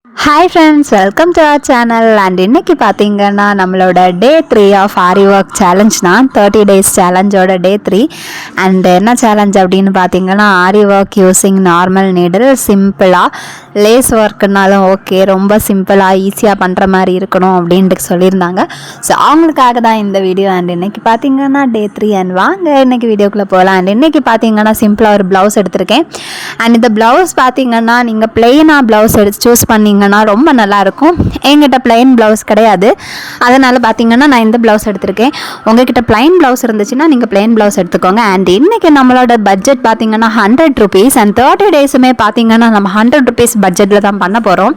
Hi friends, welcome to our channel and இன்னைக்கு பார்த்தீங்கன்னா நம்மளோட டே 3 ஆஃப் ஆரி ஒர்க் சேலஞ்ச் தான் 30 days சேலஞ்சோட டே 3 அண்ட் என்ன சேலஞ்ச் அப்படின்னு பார்த்தீங்கன்னா ஆரி ஒர்க் யூஸிங் நார்மல் நீடில் சிம்பிளாக லேஸ் ஒர்க்குனாலும் ஓகே ரொம்ப சிம்பிளாக ஈஸியாக பண்ணுற மாதிரி இருக்கணும் அப்படின்ட்டு சொல்லியிருந்தாங்க. ஸோ அவங்களுக்காக தான் இந்த வீடியோ. அண்ட் இன்னைக்கு பார்த்தீங்கன்னா டே 3 அண்ட் வாங்க இன்னைக்கு வீடியோக்குள்ளே போகலாம். அண்ட் இன்னைக்கு பார்த்தீங்கன்னா சிம்பிளாக ஒரு ப்ளவுஸ் எடுத்திருக்கேன். அண்ட் இந்த ப்ளவுஸ் பார்த்தீங்கன்னா நீங்கள் பிளெயினாக ப்ளவுஸ் எடுத்து சூஸ் பண்ணிங்கன்னா ரொம்ப நல்லாயிருக்கும். என்கிட்ட பிளைன் ப்ளவுஸ் கிடையாது, அதனால் பார்த்தீங்கன்னா நான் இந்த ப்ளவுஸ் எடுத்திருக்கேன். உங்ககிட்ட பிளைன் ப்ளவுஸ் இருந்துச்சுன்னா நீங்கள் பிளைன் ப்ளவுஸ் எடுத்துக்கோங்க. அண்ட் இன்றைக்கி நம்மளோட பட்ஜெட் பார்த்தீங்கன்னா 100 rupees அண்ட் 30 daysமே பார்த்தீங்கன்னா நம்ம 100 rupees பட்ஜெட்டில் தான் பண்ண போகிறோம்.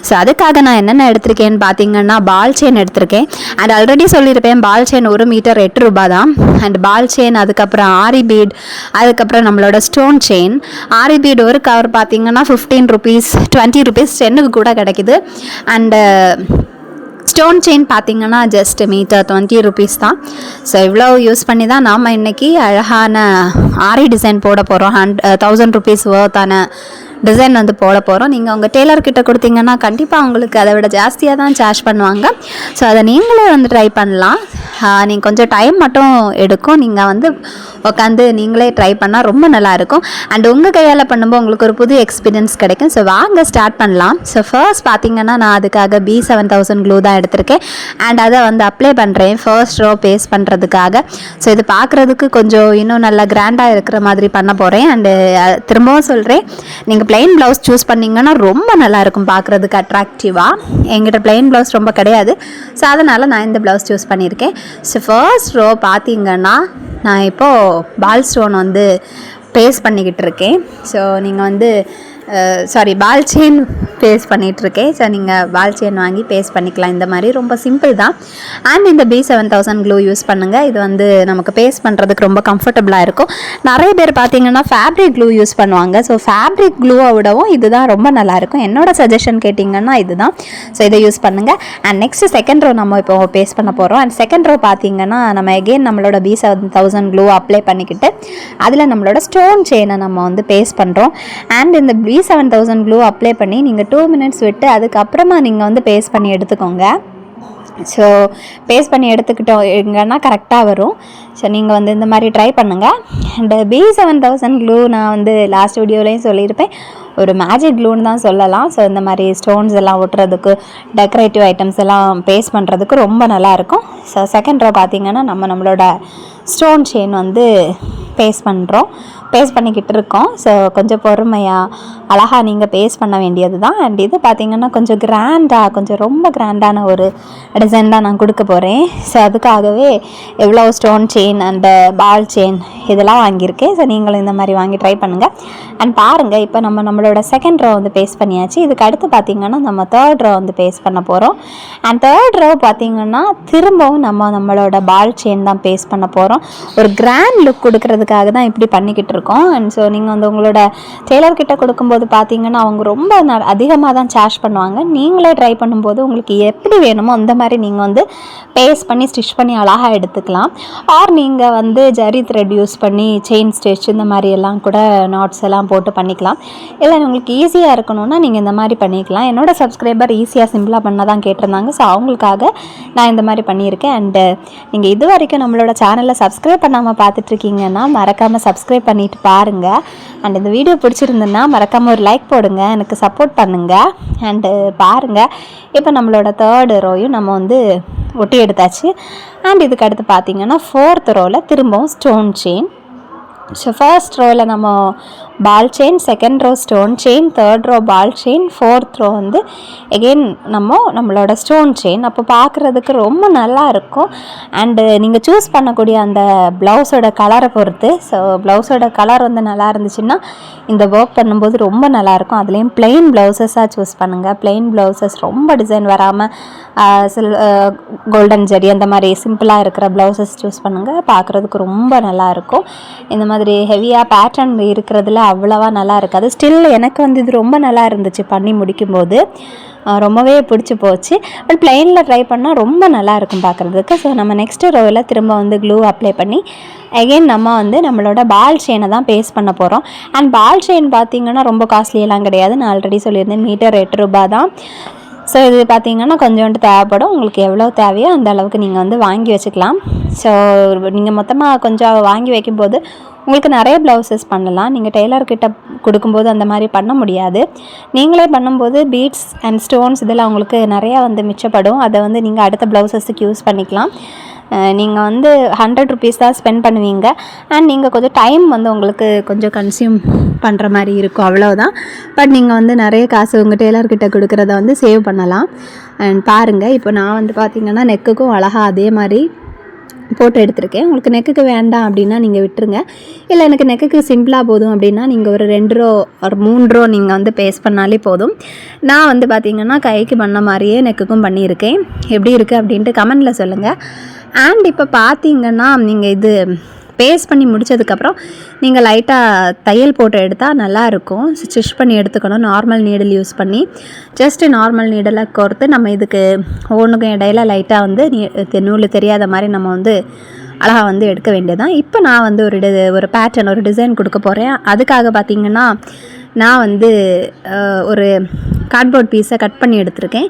ஸோ அதுக்காக நான் என்னென்ன எடுத்திருக்கேன்னு பார்த்தீங்கன்னா பால் செயின் எடுத்திருக்கேன். அண்ட் ஆல்ரெடி சொல்லியிருப்பேன் பால் செயின் 1 மீட்டர் 8 ரூபாய் தான். அண்ட் பால் செயின், அதுக்கப்புறம் ஆரி பீட், அதுக்கப்புறம் நம்மளோட ஸ்டோன் செயின். ஆரி பீட் ஒரு கவர் பார்த்தீங்கன்னா 15 rupees 20 rupees 10க்கு கூட கிடைக்குது. அண்டு ஸ்டோன் செயின் பார்த்தீங்கன்னா ஜஸ்ட் மீட்டர் 20 rupees தான். ஸோ இவ்வளோ யூஸ் பண்ணி தான் நாம் இன்றைக்கி அழகான ஆரி டிசைன் போட போகிறோம். 1000 rupees ஒர்த்தான டிசைன் வந்து போட போகிறோம். நீங்கள் உங்கள் டெய்லர்கிட்ட கொடுத்தீங்கன்னா கண்டிப்பாக உங்களுக்கு அதை விட ஜாஸ்தியாக தான் சார்ஜ் பண்ணுவாங்க. ஸோ அதை நீங்களே வந்து ட்ரை பண்ணலாம். நீங்கள் கொஞ்சம் டைம் மட்டும் எடுக்கும். நீங்கள் வந்து உட்காந்து நீங்களே ட்ரை பண்ணால் ரொம்ப நல்லாயிருக்கும். அண்ட் உங்கள் கையால் பண்ணும்போது உங்களுக்கு ஒரு புது எக்ஸ்பீரியன்ஸ் கிடைக்கும். ஸோ வாங்க ஸ்டார்ட் பண்ணலாம். ஸோ ஃபர்ஸ்ட் பார்த்தீங்கன்னா நான் அதுக்காக B7000 க்ளூ தான் எடுத்திருக்கேன். அண்ட் அதை வந்து அப்ளை பண்ணுறேன் ஃபர்ஸ்ட் ரோ பேஸ்ட் பண்ணுறதுக்காக. ஸோ இது பார்க்குறதுக்கு கொஞ்சம் இன்னும் நல்லா கிராண்டாக இருக்கிற மாதிரி பண்ண போகிறேன். அண்டு திரும்பவும் சொல்கிறேன், நீங்கள் பிளைன் ப்ளவுஸ் சூஸ் பண்ணிங்கன்னா ரொம்ப நல்லாயிருக்கும் பார்க்குறதுக்கு அட்ராக்டிவாக. என்கிட்ட பிளைன் ப்ளவுஸ் ரொம்ப கிடையாது, ஸோ அதனால் நான் இந்த ப்ளவுஸ் சூஸ் பண்ணியிருக்கேன். ஸோ ஃபர்ஸ்ட் ரோ பார்த்தீங்கன்னா நான் இப்போது பால் ஸ்டோன் வந்து பேஸ்ட் பண்ணிக்கிட்டு இருக்கேன். ஸோ நீங்கள் வந்து பால் செயின் பேஸ்ட் பண்ணிகிட்ருக்கேன். ஸோ நீங்கள் பால் செயின் வாங்கி பேஸ்ட் பண்ணிக்கலாம். இந்த மாதிரி ரொம்ப சிம்பிள் தான். அண்ட் இந்த B7000 க்ளூ யூஸ் பண்ணுங்கள். இது வந்து நமக்கு பேஸ்ட் பண்ணுறதுக்கு ரொம்ப கம்ஃபர்டபுளாக இருக்கும். நிறைய பேர் பார்த்தீங்கன்னா ஃபேப்ரிக் க்ளூ யூஸ் பண்ணுவாங்க. ஸோ ஃபேப்ரிக் க்ளூவை விடவும் இதுதான் ரொம்ப நல்லாயிருக்கும். என்னோட சஜஷன் கேட்டிங்கன்னா இதுதான். ஸோ இதை யூஸ் பண்ணுங்கள். அண்ட் நெக்ஸ்ட்டு செகண்ட் ரோ நம்ம இப்போ பேஸ்ட் பண்ண போகிறோம். அண்ட் செகண்ட் ரோ பார்த்தீங்கன்னா நம்ம எகெயின் நம்மளோட B7000 க்ளூ அப்ளை பண்ணிக்கிட்டு அதில் நம்மளோட ஸ்டோன் செயினை நம்ம வந்து பேஸ்ட் பண்ணுறோம். அண்ட் இந்த B7000 க்ளூ அப்ளை பண்ணி நீங்கள் 2 minutes விட்டு அதுக்கப்புறமா நீங்கள் வந்து பேஸ்ட் பண்ணி எடுத்துக்கோங்க. ஸோ பேஸ்ட் பண்ணி எடுத்துக்கிட்டோங்கன்னா கரெக்டாக வரும். ஸோ நீங்கள் வந்து இந்த மாதிரி ட்ரை பண்ணுங்கள். அண்ட் B7000 க்ளூ நான் வந்து லாஸ்ட் வீடியோலையும் சொல்லியிருப்பேன், ஒரு மேஜிக் க்ளூன்னு தான் சொல்லலாம். ஸோ இந்த மாதிரி ஸ்டோன்ஸ் எல்லாம் ஒட்டுறதுக்கு, டெக்கரேட்டிவ் ஐட்டம்ஸ் எல்லாம் பேஸ்ட் பண்ணுறதுக்கு ரொம்ப நல்லாயிருக்கும். ஸோ செகண்ட் ரோ பார்த்திங்கன்னா நம்மளோட ஸ்டோன் செயின் வந்து பேஸ்ட் பண்ணிக்கிட்டு இருக்கோம். ஸோ கொஞ்சம் பொறுமையாக அழகாக நீங்கள் பேஸ்ட் பண்ண வேண்டியது தான். அண்ட் இது பார்த்திங்கன்னா கொஞ்சம் கிராண்டாக, கொஞ்சம் ரொம்ப கிராண்டான ஒரு டிசைன் தான் நான் கொடுக்க போகிறேன். ஸோ அதுக்காகவே எவ்வளோ stone chain and ball chain இதெல்லாம் வாங்கியிருக்கேன். ஸோ நீங்களும் இந்த மாதிரி வாங்கி ட்ரை பண்ணுங்கள். அண்ட் பாருங்கள், இப்போ நம்மளோட செகண்ட் ரோ வந்து பேஸ்ட் பண்ணியாச்சு. இதுக்கு அடுத்து பார்த்திங்கன்னா நம்ம தேர்ட் ரோ வந்து பேஸ்ட் பண்ண போகிறோம். அண்ட் தேர்ட் ரோ பார்த்திங்கன்னா திரும்பவும் நம்மளோட பால் செயின் தான் பேஸ்ட் பண்ண போகிறோம். ஒரு கிராண்ட் லுக் கொடுக்கறதுக்காக தான் இப்படி பண்ணிக்கிட்டு இருக்கோம். அண்ட் ஸோ நீங்கள் வந்து உங்களோட டெய்லர்கிட்ட கொடுக்கும்போது பார்த்தீங்கன்னா அவங்க ரொம்ப அதிகமாக தான் சார்ஜ் பண்ணுவாங்க. நீங்களே ட்ரை பண்ணும்போது உங்களுக்கு எப்படி வேணுமோ அந்த மாதிரி நீங்கள் வந்து பேஸ்ட் பண்ணி ஸ்டிச் பண்ணி அழகாக எடுத்துக்கலாம். ஆர் நீங்கள் வந்து ஜரி த்ரெட் யூஸ் பண்ணி செயின் ஸ்டிச் இந்த மாதிரி எல்லாம் கூட நாட்ஸ் எல்லாம் போட்டு பண்ணிக்கலாம். இல்லை உங்களுக்கு ஈஸியாக இருக்கணும்னா நீங்கள் இந்த மாதிரி பண்ணிக்கலாம். என்னோட சப்ஸ்கிரைபர் ஈஸியாக சிம்பிளாக பண்ண தான் கேட்டிருந்தாங்க. ஸோ அவங்களுக்காக நான் இந்த மாதிரி பண்ணியிருக்கேன். அண்டு நீங்கள் இது வரைக்கும் நம்மளோட சேனலில் சப்ஸ்கிரைப் பண்ணாமல் பார்த்துட்ருக்கீங்கன்னா மறக்காமல் சப்ஸ்கிரைப் பண்ணிவிட்டு பாருங்கள். அண்ட் இந்த வீடியோ பிடிச்சிருந்துன்னா மறக்காமல் ஒரு லைக் போடுங்க, எனக்கு சப்போர்ட் பண்ணுங்கள். அண்டு பாருங்கள், இப்போ நம்மளோட தேர்ட் ரோயும் நம்ம வந்து ஒட்டி எடுத்தாச்சு. அண்ட் இதுக்கு அடுத்து பார்த்திங்கன்னா ஃபோர்த் ரோவில் திரும்பவும் ஸ்டோன் செயின். ஸோ ஃபர்ஸ்ட் ரோவில் நம்ம ball chain, second row stone chain, third row ball chain, fourth row வந்து எகெயின் நம்மளோட ஸ்டோன் செயின். அப்போ பார்க்குறதுக்கு ரொம்ப நல்லா இருக்கும். அண்டு நீங்கள் சூஸ் பண்ணக்கூடிய அந்த ப்ளவுஸோட கலரை பொறுத்து. ஸோ ப்ளவுஸோட கலர் வந்து நல்லா இருந்துச்சுன்னா இந்த ஒர்க் பண்ணும்போது ரொம்ப நல்லாயிருக்கும். அதுலேயும் பிளெயின் ப்ளவுசஸாக சூஸ் பண்ணுங்கள். பிளெயின் ப்ளவுசஸ் ரொம்ப டிசைன் வராமல் கோல்டன் ஜரி அந்த மாதிரி சிம்பிளாக இருக்கிற ப்ளவுசஸ் சூஸ் பண்ணுங்கள். பார்க்குறதுக்கு ரொம்ப நல்லாயிருக்கும். இந்த மாதிரி மாதிரி ஹெவியாக பேட்டர்ன் இருக்கிறதுல அவ்வளோவா நல்லா இருக்காது. ஸ்டில் எனக்கு வந்து இது ரொம்ப நல்லா இருந்துச்சு பண்ணி முடிக்கும்போது, ரொம்பவே பிடிச்சி போச்சு. பட் பிளெயினில் ட்ரை பண்ணால் ரொம்ப நல்லா இருக்கும் பார்க்குறதுக்கு. ஸோ நம்ம நெக்ஸ்ட்டு ரோவில் திரும்ப வந்து க்ளூ அப்ளை பண்ணி அகெயின் நம்ம வந்து நம்மளோட பால் செயினை தான் பேஸ்ட் பண்ண போகிறோம். அண்ட் பால் செயின் பார்த்திங்கன்னா ரொம்ப காஸ்ட்லியெல்லாம் கிடையாது. நான் ஆல்ரெடி சொல்லியிருந்தேன், மீட்டர் 8 ரூபா தான். ஸோ இது பார்த்திங்கன்னா கொஞ்சோண்டு தேவைப்படும். உங்களுக்கு எவ்வளோ தேவையோ அந்த அளவுக்கு நீங்கள் வந்து வாங்கி வச்சுக்கலாம். ஸோ நீங்கள் மொத்தமாக கொஞ்சம் வாங்கி வைக்கும்போது உங்களுக்கு நிறைய ப்ளவுசஸ் பண்ணலாம். நீங்கள் டெய்லர்கிட்ட கொடுக்கும்போது அந்த மாதிரி பண்ண முடியாது. நீங்களே பண்ணும்போது பீட்ஸ் அண்ட் ஸ்டோன்ஸ் இதெல்லாம் உங்களுக்கு நிறையா வந்து மிச்சப்படும். அதை வந்து நீங்கள் அடுத்த ப்ளவுசஸுக்கு யூஸ் பண்ணிக்கலாம். நீங்கள் வந்து 100 ருபீஸ் தான் ஸ்பெண்ட் பண்ணுவீங்க. அண்ட் நீங்கள் கொஞ்சம் டைம் வந்து உங்களுக்கு கொஞ்சம் கன்சியூம் பண்ணுற மாதிரி இருக்கும், அவ்வளோதான். பட் நீங்கள் வந்து நிறைய காசு உங்கள் டெய்லர்கிட்ட கொடுக்குறத வந்து சேவ் பண்ணலாம். அண்ட் பாருங்கள், இப்போ நான் வந்து பார்த்திங்கன்னா நெக்குக்கும் அழகாக அதே மாதிரி போட்டு எடுத்திருக்கேன். உங்களுக்கு நெக்குக்கு வேண்டாம் அப்படின்னா நீங்கள் விட்டுருங்க. இல்லை எனக்கு நெக்குக்கு சிம்பிளாக போதும் அப்படின்னா நீங்கள் ஒரு 2 ரோ ஒரு 3 ரோ நீங்கள் வந்து பேஸ்ட் பண்ணாலே போதும். நான் வந்து பார்த்திங்கன்னா கைக்கு பண்ண மாதிரியே நெக்குக்கும் பண்ணியிருக்கேன். எப்படி இருக்குது அப்படின்ட்டு கமெண்டில் சொல்லுங்கள். அண்ட் இப்போ பார்த்திங்கன்னா நீங்கள் இது பேஸ்ட் பண்ணி முடித்ததுக்கப்புறம் நீங்கள் லைட்டாக தையல் போட்டு எடுத்தால் நல்லாயிருக்கும். ஸ்டிச் பண்ணி எடுத்துக்கணும். நார்மல் நீடில் யூஸ் பண்ணி ஜஸ்ட்டு நார்மல் நீடலை கோர்த்து நம்ம இதுக்கு ஒவ்வொன்றுக்கும் இடையில லைட்டாக வந்து நூல் தெரியாத மாதிரி நம்ம வந்து அழகாக வந்து எடுக்க வேண்டியதான். இப்போ நான் வந்து ஒரு பேட்டர்ன் ஒரு டிசைன் கொடுக்க போகிறேன். அதுக்காக பார்த்திங்கன்னா நான் வந்து ஒரு கார்ட்போர்ட் பீஸை கட் பண்ணி எடுத்திருக்கேன்.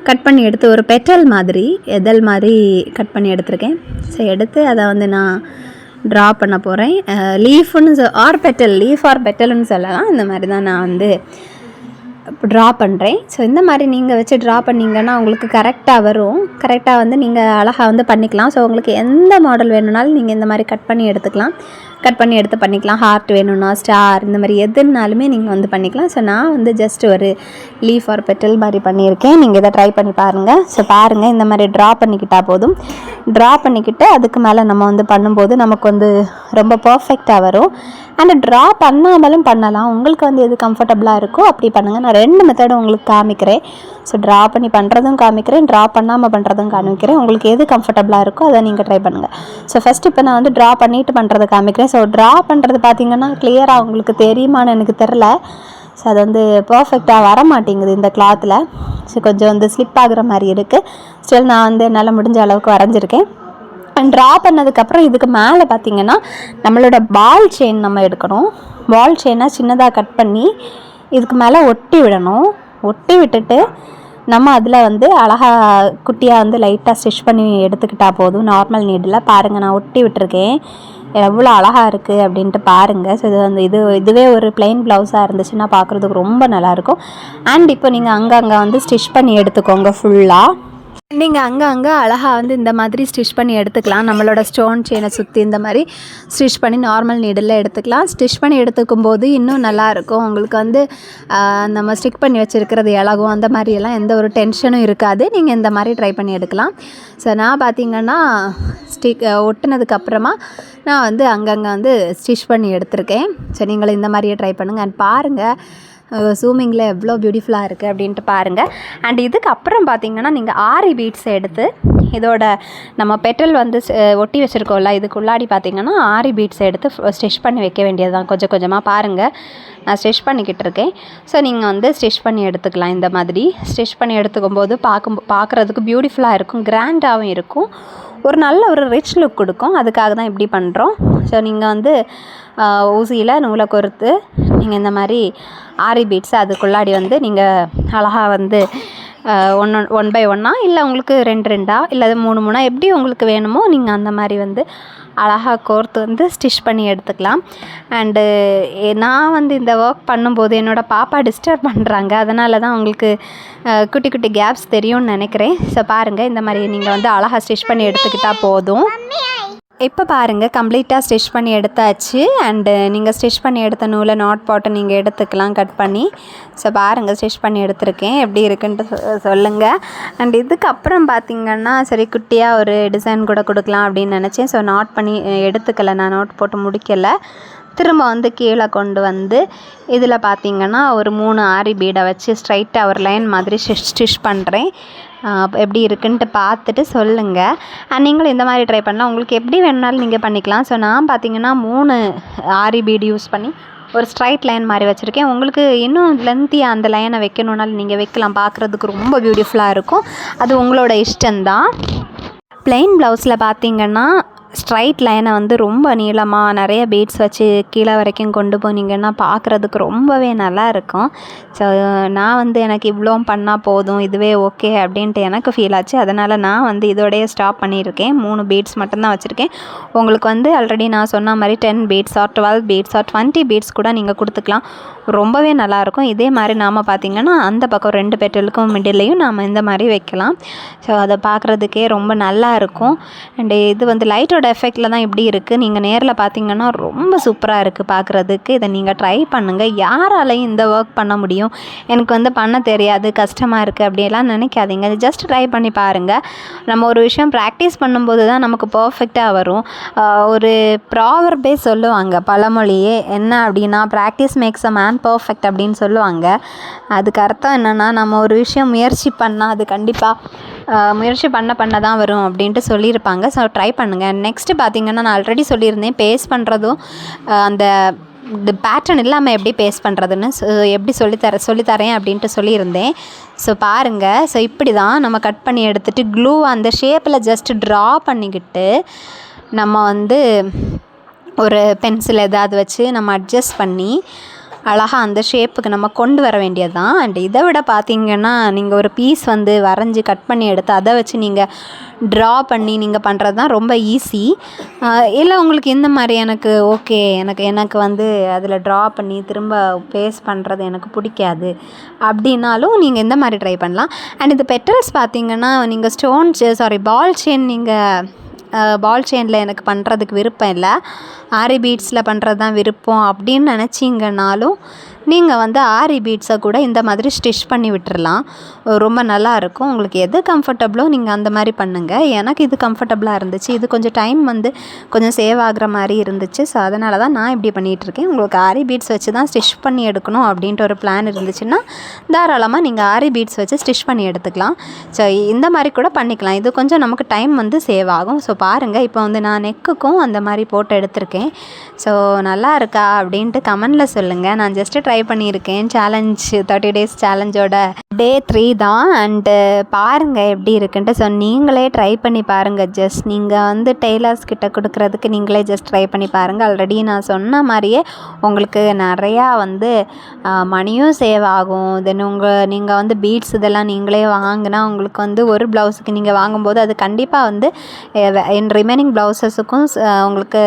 கட் பண்ணி எடுத்து ஒரு பெட்டல் மாதிரி எதல் மாதிரி கட் பண்ணி எடுத்திருக்கேன். ஸோ எடுத்து அதை வந்து நான் ட்ரா பண்ண போகிறேன். லீஃப்னு லீஃப் ஆர் பெட்டல்னு சொல்லலாம். இந்த மாதிரி தான் நான் வந்து ட்ரா பண்ணுறேன். ஸோ இந்த மாதிரி நீங்கள் வச்சு ட்ரா பண்ணிங்கன்னா உங்களுக்கு கரெக்டாக வரும். கரெக்டாக வந்து நீங்கள் அழகாக வந்து பண்ணிக்கலாம். ஸோ உங்களுக்கு எந்த மாடல் வேணும்னாலும் நீங்கள் இந்த மாதிரி கட் பண்ணி எடுத்துக்கலாம். கட் பண்ணி எடுத்து பண்ணிக்கலாம். ஹார்ட் வேணும்னா ஸ்டார் இந்த மாதிரி எதுனாலுமே நீங்கள் வந்து பண்ணிக்கலாம். ஸோ நான் வந்து ஜஸ்ட் ஒரு லீஃப் ஆர் பெட்டல் மாதிரி பண்ணியிருக்கேன். நீங்கள் இதை ட்ரை பண்ணி பாருங்கள். ஸோ பாருங்கள், இந்த மாதிரி ட்ரா பண்ணிக்கிட்டால் போதும். ட்ரா பண்ணிக்கிட்டு அதுக்கு மேலே நம்ம வந்து பண்ணும்போது நமக்கு வந்து ரொம்ப பர்ஃபெக்டாக வரும். அண்ட் ட்ரா பண்ணாமலும் பண்ணலாம். உங்களுக்கு வந்து எது கம்ஃபர்டபுளாக இருக்கோ அப்படி பண்ணுங்கள். நான் 2 மெத்தடும் உங்களுக்கு காமிக்கிறேன். ஸோ ட்ரா பண்ணி பண்ணுறதும் காமிக்கிறேன், ட்ரா பண்ணாமல் பண்ணுறதும் காமிக்கிறேன். உங்களுக்கு எது கம்ஃபர்டபுளாக இருக்கோ அதை நீங்கள் ட்ரை பண்ணுங்கள். ஸோ ஃபஸ்ட்டு இப்போ நான் வந்து ட்ரா பண்ணிவிட்டு பண்ணுறது காமிக்கிறேன். ஸோ ட்ரா பண்ணுறது பார்த்திங்கன்னா கிளியராக உங்களுக்கு தெரியுமான்னு எனக்கு தெரில. ஸோ அது வந்து பர்ஃபெக்டாக வர மாட்டேங்குது இந்த கிளாத்தில். ஸோ கொஞ்சம் வந்து ஸ்லிப் ஆகுற மாதிரி இருக்குது. ஸ்டில் நான் வந்து என்னால் முடிஞ்ச அளவுக்கு வரைஞ்சிருக்கேன். அண்ட் ட்ரா பண்ணதுக்கப்புறம் இதுக்கு மேலே பார்த்திங்கன்னா நம்மளோட பால் செயின் நம்ம எடுக்கணும். பால் செயினை சின்னதாக கட் பண்ணி இதுக்கு மேலே ஒட்டி விடணும். ஒட்டி விட்டுட்டு நம்ம அதில் வந்து அழகாக குட்டியாக வந்து லைட்டாக ஸ்டிச் பண்ணி எடுத்துக்கிட்டால் போதும். நார்மல் நீடில் பாருங்கள், நான் ஒட்டி விட்டுருக்கேன். எவ்வளோ அழகாக இருக்குது அப்படின்ட்டு பாருங்கள். ஸோ இது வந்து இதுவே ஒரு பிளெயின் ப்ளவுஸாக இருந்துச்சுன்னா பார்க்குறதுக்கு ரொம்ப நல்லாயிருக்கும். அண்ட் இப்போ நீங்கள் அங்கங்கே வந்து ஸ்டிச் பண்ணி எடுத்துக்கோங்க. ஃபுல்லாக நீங்கள் அங்கே அழகாக வந்து இந்த மாதிரி ஸ்டிச் பண்ணி எடுத்துக்கலாம். நம்மளோட ஸ்டோன் செயினை சுற்றி இந்த மாதிரி ஸ்டிச் பண்ணி நார்மல் நீடில் எடுத்துக்கலாம். ஸ்டிச் பண்ணி எடுத்துக்கும் போது இன்னும் நல்லாயிருக்கும். உங்களுக்கு வந்து நம்ம ஸ்டிக் பண்ணி வச்சுருக்கிறது இலகும் அந்த மாதிரியெல்லாம் எந்த ஒரு டென்ஷனும் இருக்காது. நீங்கள் இந்த மாதிரி ட்ரை பண்ணி எடுக்கலாம். ஸோ நான் பார்த்திங்கன்னா ஒட்டினதுக்கப்புறமா நான் வந்து அங்கங்கே வந்து ஸ்டிச் பண்ணி எடுத்திருக்கேன். ஸோ நீங்களும் இந்த மாதிரியே ட்ரை பண்ணுங்கள். அண்ட் பாருங்கள் ஜூமிங்கில் எவ்வளோ பியூட்டிஃபுல்லாக இருக்குது அப்படின்ட்டு பாருங்கள். அண்ட் இதுக்கப்புறம் பார்த்திங்கன்னா நீங்கள் ஆரி பீட்ஸை எடுத்து இதோட நம்ம பெட்டல் வந்து ஒட்டி வச்சுருக்கோம்ல இதுக்குள்ளாடி பார்த்திங்கன்னா ஆரி பீட்ஸை எடுத்து ஸ்டிச் பண்ணி வைக்க வேண்டியது தான். கொஞ்சம் கொஞ்சமாக பாருங்கள், நான் ஸ்டிச் பண்ணிக்கிட்டு இருக்கேன். ஸோ நீங்கள் வந்து ஸ்டிச் பண்ணி எடுத்துக்கலாம். இந்த மாதிரி ஸ்டிச் பண்ணி எடுத்துக்கும் போது பார்க்குறதுக்கு பியூட்டிஃபுல்லாக இருக்கும், கிராண்டாகவும் இருக்கும், ஒரு நல்ல ஒரு ரிச் லுக் கொடுக்கும். அதுக்காக தான் இப்படி பண்ணுறோம். ஸோ நீங்கள் வந்து ஊசியில் நூலை கோர்த்து நீங்கள் இந்த மாதிரி ஆரி பீட்ஸை அதுக்குள்ளாடி வந்து நீங்கள் அழகாக வந்து 1 பை 1 இல்லை உங்களுக்கு 2 இல்லை 3 எப்படி உங்களுக்கு வேணுமோ நீங்கள் அந்த மாதிரி வந்து அழகாக கோர்த்து வந்து ஸ்டிச் பண்ணி எடுத்துக்கலாம். அண்டு நான் வந்து இந்த ஒர்க் பண்ணும்போது என்னோடய பாப்பா டிஸ்டர்ப் பண்ணுறாங்க. அதனால தான் உங்களுக்கு குட்டி குட்டி கேப்ஸ் தெரியும்னு நினைக்கிறேன். ஸோ பாருங்கள், இந்த மாதிரி நீங்கள் வந்து அழகாக ஸ்டிச் பண்ணி எடுத்துக்கிட்டால் போதும். இப்போ பாருங்கள், கம்ப்ளீட்டாக ஸ்டிச் பண்ணி எடுத்தாச்சு. அண்டு நீங்கள் ஸ்டிச் பண்ணி எடுத்த நூலை நாட் போட்டு நீங்கள் எடுத்துக்கலாம் கட் பண்ணி. ஸோ பாருங்கள், ஸ்டிச் பண்ணி எடுத்திருக்கேன், எப்படி இருக்குன்ட்டு சொல்லுங்கள். அண்ட் இதுக்கப்புறம் பார்த்திங்கன்னா சரி குட்டியாக ஒரு டிசைன் கூட கொடுக்கலாம் அப்படின்னு நினச்சேன். ஸோ நாட் பண்ணி எடுத்துக்கலை, நான் நாட் போட்டு முடிக்கலை. திரும்ப வந்து கீழே கொண்டு வந்து இதில் பார்த்திங்கன்னா ஒரு 3 ஆரி பீடை வச்சு ஸ்ட்ரைட்டாக ஒரு லைன் மாதிரி ஸ்டிச் பண்ணுறேன். எப்படி இருக்குன்ட்டு பார்த்துட்டு சொல்லுங்கள். நீங்களும் இந்த மாதிரி ட்ரை பண்ணலாம். உங்களுக்கு எப்படி வேணுனாலும் நீங்கள் பண்ணிக்கலாம். ஸோ நான் பார்த்தீங்கன்னா 3 ஆரி பீட் யூஸ் பண்ணி ஒரு ஸ்ட்ரைட் லைன் மாதிரி வச்சுருக்கேன். உங்களுக்கு இன்னும் லென்த்தியாக அந்த லைனை வைக்கணுன்னாலும் நீங்கள் வைக்கலாம். பார்க்குறதுக்கு ரொம்ப பியூட்டிஃபுல்லாக இருக்கும். அது உங்களோட இஷ்டம்தான். ப்ளெயின் ப்ளவுஸில் பார்த்தீங்கன்னா ஸ்ட்ரைட் லைனை வந்து ரொம்ப நீளமாக நிறைய பீட்ஸ் வச்சு கீழே வரைக்கும் கொண்டு போனீங்கன்னா பார்க்குறதுக்கு ரொம்பவே நல்லா இருக்கும். ஸோ நான் வந்து எனக்கு இவ்வளோ பண்ணால் போதும், இதுவே ஓகே அப்படின்ட்டு எனக்கு ஃபீல் ஆச்சு. அதனால் நான் வந்து இதோடையே ஸ்டாப் பண்ணியிருக்கேன். 3 பீட்ஸ் மட்டும்தான் வச்சுருக்கேன். உங்களுக்கு வந்து ஆல்ரெடி நான் சொன்ன மாதிரி 10 beads or 12 beads or 20 beads கூட நீங்கள் கொடுத்துக்கலாம். ரொம்பவே நல்லாயிருக்கும். இதே மாதிரி நாம் பார்த்திங்கன்னா அந்த பக்கம் 2 பெட்டலுக்கும் மிடில்லையும் நாம் இந்த மாதிரி வைக்கலாம். ஸோ அதை பார்க்குறதுக்கே ரொம்ப நல்லா இருக்கும். அண்டு இது வந்து லைட்டோட எஃபெக்டில் தான் இப்படி இருக்குது. நீங்கள் நேரில் பார்த்தீங்கன்னா ரொம்ப சூப்பராக இருக்குது பார்க்குறதுக்கு. இதை நீங்கள் ட்ரை பண்ணுங்கள். யாராலையும் இந்த ஒர்க் பண்ண முடியும், எனக்கு வந்து பண்ண தெரியாது, கஷ்டமாக இருக்குது அப்படியெல்லாம் நினைக்காதீங்க. ஜஸ்ட் ட்ரை பண்ணி பாருங்கள். நம்ம ஒரு விஷயம் ப்ராக்டிஸ் பண்ணும்போது தான் நமக்கு பர்ஃபெக்டாக வரும். ஒரு ப்ராவர்பே சொல்லுவாங்க, பழமொழியே என்ன அப்படின்னா, practice makes a man perfect அப்படின்னு சொல்லுவாங்க. அதுக்கு அர்த்தம் என்னென்னா, நம்ம ஒரு விஷயம் முயற்சி பண்ணால் அது கண்டிப்பாக முயற்சி பண்ண தான் வரும் அப்படின்ட்டு சொல்லியிருப்பாங்க. ஸோ ட்ரை பண்ணுங்கள். நெக்ஸ்ட்டு பார்த்திங்கன்னா, நான் ஆல்ரெடி சொல்லியிருந்தேன் பேஸ்ட் பண்ணுறதும் அந்த பேட்டர்ன் இல்லாமல் எப்படி பேஸ்ட் பண்ணுறதுன்னு எப்படி சொல்லித்தரேன் அப்படின்ட்டு சொல்லியிருந்தேன். ஸோ பாருங்கள். ஸோ இப்படி தான் நம்ம கட் பண்ணி எடுத்துகிட்டு க்ளூ அந்த ஷேப்பில் ஜஸ்ட் ட்ரா பண்ணிக்கிட்டு நம்ம வந்து ஒரு பென்சில் ஏதாவது வச்சு நம்ம அட்ஜஸ்ட் பண்ணி அழகாக அந்த ஷேப்புக்கு நம்ம கொண்டு வர வேண்டியது தான். அண்ட் இதை விட பார்த்திங்கன்னா, நீங்கள் ஒரு பீஸ் வந்து வரைஞ்சி கட் பண்ணி எடுத்து அதை வச்சு நீங்கள் ட்ரா பண்ணி நீங்கள் பண்ணுறது தான் ரொம்ப ஈஸி. இல்லை உங்களுக்கு இந்த மாதிரி எனக்கு ஓகே, எனக்கு வந்து அதில் ட்ரா பண்ணி திரும்ப பேஸ்ட் பண்ணுறது எனக்கு பிடிக்காது அப்படின்னாலும் நீங்கள் இந்த மாதிரி ட்ரை பண்ணலாம். அண்ட் இந்த பெட்டல்ஸ் பார்த்திங்கன்னா, நீங்கள் பால் செயினில் எனக்கு பண்ணுறதுக்கு விருப்பம் இல்லை, ஆரி பீட்ஸில் பண்ணுறது தான் விருப்பம் அப்படின்னு நினச்சிங்கனாலும் நீங்கள் வந்து ஆரி பீட்ஸை கூட இந்த மாதிரி ஸ்டிச் பண்ணி விட்டுறலாம். ரொம்ப நல்லாயிருக்கும். உங்களுக்கு எது கம்ஃபர்டபுளோ நீங்கள் அந்த மாதிரி பண்ணுங்கள். எனக்கு இது கம்ஃபர்டபுளாக இருந்துச்சு. இது கொஞ்சம் டைம் வந்து கொஞ்சம் சேவ் ஆகிற மாதிரி இருந்துச்சு. ஸோ அதனால தான் நான் இப்படி பண்ணிகிட்ருக்கேன். உங்களுக்கு ஆரி பீட்ஸ் வச்சு தான் ஸ்டிச் பண்ணி எடுக்கணும் அப்படின்ட்டு ஒரு பிளான் இருந்துச்சுன்னா தாராளமாக நீங்கள் ஆரி பீட்ஸ் வச்சு ஸ்டிச் பண்ணி எடுத்துக்கலாம். ஸோ இந்த மாதிரி கூட பண்ணிக்கலாம். இது கொஞ்சம் நமக்கு டைம் வந்து சேவ் ஆகும். ஸோ பாருங்கள், இப்போ வந்து நான் நெக்குக்கும் அந்த மாதிரி போட்டு எடுத்திருக்கேன். ஸோ நல்லா இருக்கா அப்படின்ட்டு கமெண்டில் சொல்லுங்கள். நான் ஜஸ்ட்டு ட்ரை பண்ணியிருக்கேன். 30 டேஸ் சேலஞ்சோட டே 3 தான். அண்டு பாருங்கள் எப்படி இருக்குன்ட்டு. ஸோ நீங்களே ட்ரை பண்ணி பாருங்கள். ஜஸ்ட் நீங்கள் வந்து டெய்லர்ஸ் கிட்ட கொடுக்குறதுக்கு நீங்களே ஜஸ்ட் ட்ரை பண்ணி பாருங்கள். ஆல்ரெடி நான் சொன்ன மாதிரியே உங்களுக்கு நிறையா வந்து மணியும் சேவ் ஆகும். தென் நீங்கள் வந்து பீட்ஸ் இதெல்லாம் நீங்களே வாங்கினா உங்களுக்கு வந்து ஒரு ப்ளவுஸுக்கு நீங்கள் வாங்கும்போது அது கண்டிப்பாக வந்து ரிமைனிங் ப்ளவுஸஸுக்கும் உங்களுக்கு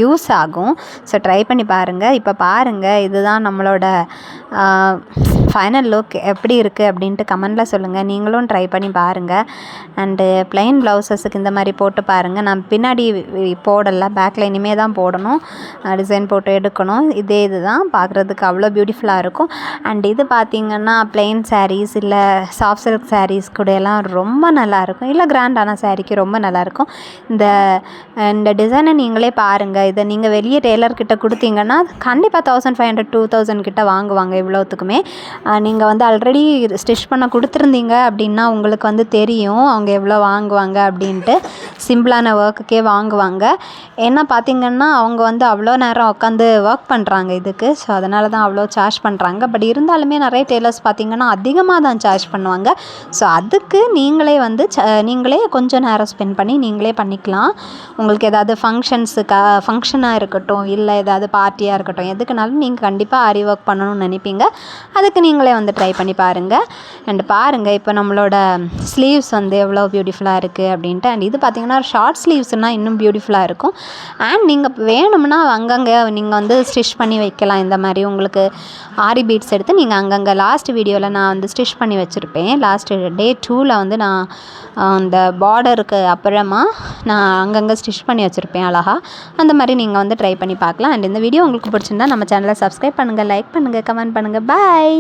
யூஸ் ஆகும். ஸோ ட்ரை பண்ணி பாருங்கள். இப்போ பாருங்கள், இதுதான் நம்மளோட ஃபைனல் லுக். எப்படி இருக்குது அப்படின்ட்டு கமெண்டில் சொல்லுங்கள். நீங்களும் ட்ரை பண்ணி பாருங்கள். அண்டு ப்ளைன் ப்ளவுஸஸுக்கு இந்த மாதிரி போட்டு பாருங்கள். நான் பின்னாடி போடலை, பேக்கில் இனிமேல் தான் போடணும், டிசைன் போட்டு எடுக்கணும். இது தான் பார்க்குறதுக்கு அவ்வளோ பியூட்டிஃபுல்லாக இருக்கும். அண்ட் இது பார்த்திங்கன்னா ப்ளைன் சாரீஸ் இல்லை சாஃப்ட் சில்க் சாரீஸ் கூட எல்லாம் ரொம்ப நல்லாயிருக்கும். இல்லை கிராண்டான சாரீக்கு ரொம்ப நல்லாயிருக்கும். இந்த டிசைனை நீங்களே பாருங்கள். இதை நீங்கள் வெளியே டெய்லர்கிட்ட கொடுத்தீங்கன்னா கண்டிப்பாக 1500 2000 கிட்ட வாங்குவாங்க இவ்வளோத்துக்குமே. நீங்கள் வந்து ஆல்ரெடி ஸ்டிச் பண்ண கொடுத்துருந்தீங்க அப்படின்னா உங்களுக்கு வந்து தெரியும் அவங்க எவ்வளோ வாங்குவாங்க அப்படின்ட்டு. சிம்பிளான ஒர்க்குக்கே வாங்குவாங்க. ஏன்னா பார்த்திங்கன்னா அவங்க வந்து அவ்வளோ நேரம் உட்காந்து ஒர்க் பண்ணுறாங்க இதுக்கு. ஸோ அதனால தான் அவ்வளோ சார்ஜ் பண்ணுறாங்க. பட் இருந்தாலுமே நிறைய டெய்லர்ஸ் பார்த்திங்கன்னா அதிகமாக தான் சார்ஜ் பண்ணுவாங்க. ஸோ அதுக்கு நீங்களே வந்து நீங்களே கொஞ்சம் நேரம் ஸ்பெண்ட் பண்ணி நீங்களே பண்ணிக்கலாம். உங்களுக்கு ஏதாவது ஃபங்க்ஷனாக இருக்கட்டும், இல்லை ஏதாவது பார்ட்டியாக இருக்கட்டும், எதுக்குனாலும் நீங்கள் கண்டிப்பாக ஆரி ஒர்க் பண்ணணும்னு நினைப்பீங்க. அதுக்கு நீங்களே வந்து ட்ரை பண்ணி பாருங்கள். அண்ட் பாருங்கள், இப்போ நம்மளோட ஸ்லீவ்ஸ் வந்து எவ்வளோ பியூட்டிஃபுல்லாக இருக்குது அப்படின்ட்டு. அண்ட் இது பார்த்திங்கன்னா ஷார்ட் ஸ்லீவ்ஸ்னால் இன்னும் பியூட்டிஃபுல்லாக இருக்கும். அண்ட் நீங்கள் வேணும்னா அங்கங்கே நீங்கள் வந்து ஸ்டிச் பண்ணி வைக்கலாம். இந்த மாதிரி உங்களுக்கு ஆரி பீட்ஸ் எடுத்து நீங்கள் அங்கங்கே லாஸ்ட் வீடியோவில் நான் வந்து ஸ்டிச் பண்ணி வச்சுருப்பேன். டே 2ல் வந்து நான் அந்த பார்டருக்கு அப்புறமா நான் அங்கங்கே ஸ்டிச் பண்ணி வச்சுருப்பேன் அழகாக. அந்த மாதிரி நீங்கள் வந்து ட்ரை பண்ணி பார்க்கலாம். அண்ட் இந்த வீடியோ உங்களுக்கு பிடிச்சிருந்தா நம்ம சேனலை சப்ஸ்கிரைப் பண்ணுங்கள், லைக் பண்ணுங்கள், கமெண்ட் பண்ணுங்கள். பாய்.